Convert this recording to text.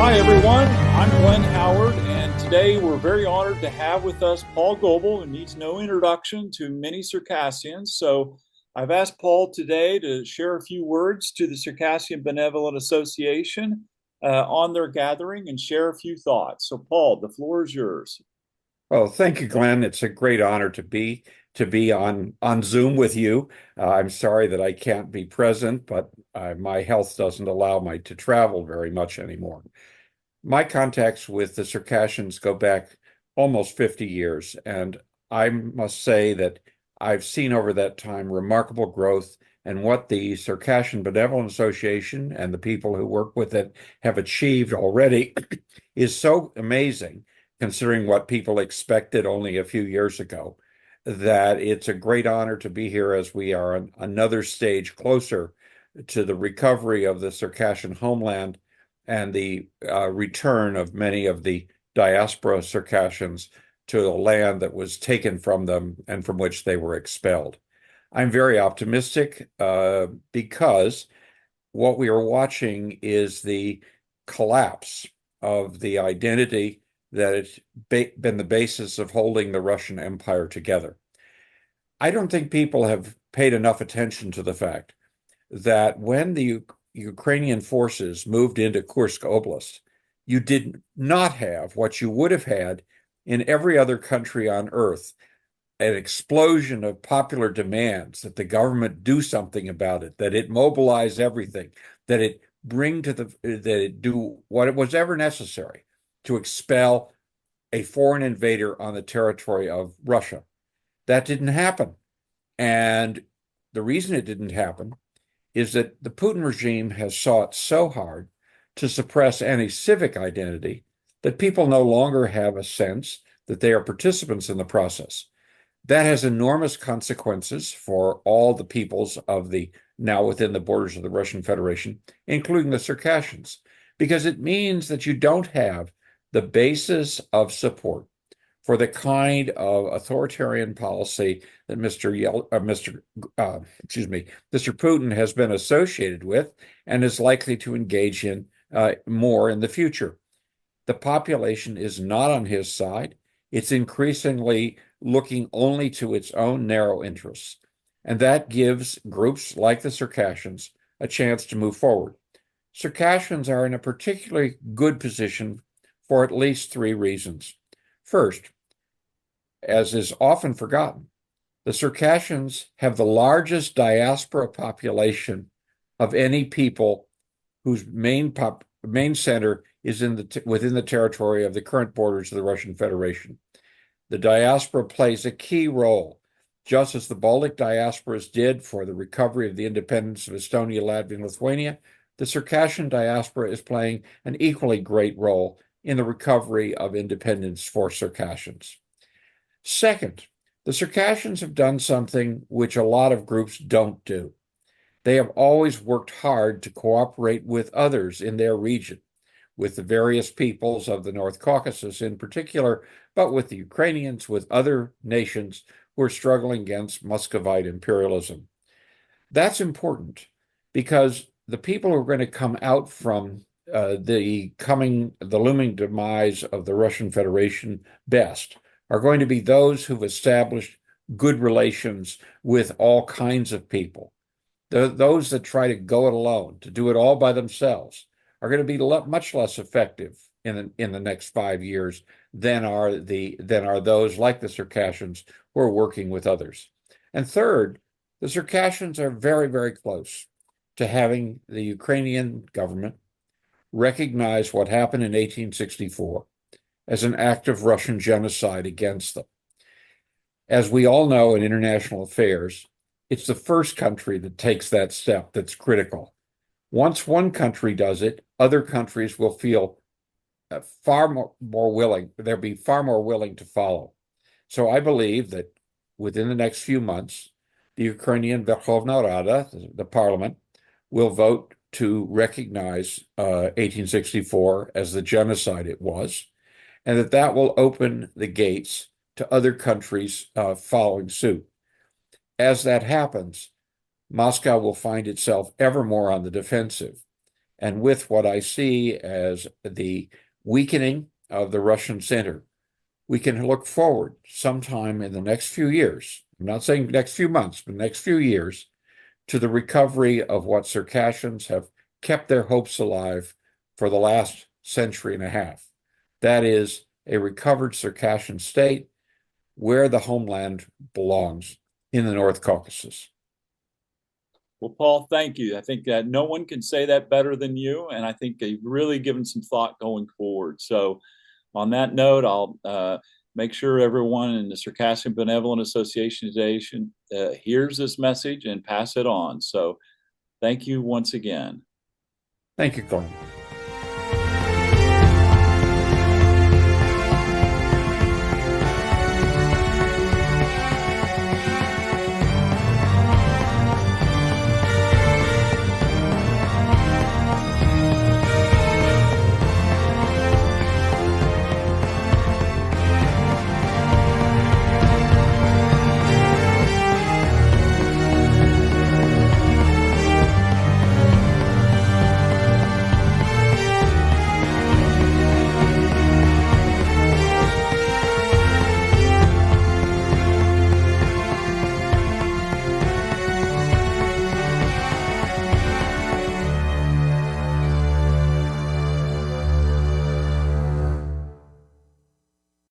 Hi, everyone. I'm Glenn Howard, and today we're very honored to have with us Paul Goble, who needs no introduction to many Circassians. So I've asked Paul today to share a few words to the Circassian Benevolent Association on their gathering and share a few thoughts. So, Paul, the floor is yours. Well, thank you, Glenn. It's a great honor to be on Zoom with you. I'm sorry that I can't be present, but my health doesn't allow me to travel very much anymore. My contacts with the Circassians go back almost 50 years, and I must say that I've seen over that time remarkable growth, and what the Circassian Benevolent Association and the people who work with it have achieved already is so amazing, considering what people expected only a few years ago, that it's a great honor to be here as we are on another stage closer to the recovery of the Circassian homeland and the return of many of the diaspora Circassians to a land that was taken from them and from which they were expelled. I'm very optimistic because what we are watching is the collapse of the identity that has been the basis of holding the Russian Empire together. I don't think people have paid enough attention to the fact that when the Ukrainian forces moved into Kursk Oblast, you did not have what you would have had in every other country on earth, an explosion of popular demands that the government do something about it, that it mobilize everything, that it do what was ever necessary to expel a foreign invader on the territory of Russia. That didn't happen. And the reason it didn't happen is that the Putin regime has sought so hard to suppress any civic identity that people no longer have a sense that they are participants in the process. That has enormous consequences for all the peoples of the now within the borders of the Russian Federation, including the Circassians, because it means that you don't have the basis of support for the kind of authoritarian policy that Mr. Putin has been associated with and is likely to engage in more in the future. The population is not on his side. It's increasingly looking only to its own narrow interests. And that gives groups like the Circassians a chance to move forward. Circassians are in a particularly good position for at least three reasons. First, as is often forgotten, the Circassians have the largest diaspora population of any people whose main center is within the territory of the current borders of the Russian Federation. The diaspora plays a key role, just as the Baltic diasporas did for the recovery of the independence of Estonia, Latvia, and Lithuania. The Circassian diaspora is playing an equally great role in the recovery of independence for Circassians. Second, the Circassians have done something which a lot of groups don't do. They have always worked hard to cooperate with others in their region, with the various peoples of the North Caucasus in particular, but with the Ukrainians, with other nations who are struggling against Muscovite imperialism. That's important because the people who are going to come out from the looming demise of the Russian Federation best are going to be those who've established good relations with all kinds of people. Those that try to go it alone, to do it all by themselves, are going to be much less effective in the next 5 years than are those like the Circassians who are working with others. And third, the Circassians are very, very close to having the Ukrainian government recognize what happened in 1864 as an act of Russian genocide against them. As we all know in international affairs, it's the first country that takes that step that's critical. Once one country does it, other countries will feel far more willing, they'll be far more willing to follow. So I believe that within the next few months, the Ukrainian Verkhovna Rada, the parliament, will vote to recognize 1864 as the genocide it was, and that will open the gates to other countries following suit. As that happens, Moscow will find itself ever more on the defensive. and with what I see as the weakening of the Russian center, we can look forward sometime in the next few years, I'm not saying next few months, but next few years, to the recovery of what Circassians have kept their hopes alive for the last century and a half. That is a recovered Circassian state where the homeland belongs in the North Caucasus. Well, Paul, thank you. I think that no one can say that better than you, and I think you've really given some thought going forward. So on that note, I'll make sure everyone in the Circassian Benevolent Association today hears this message and pass it on. So thank you once again. Thank you, Colin.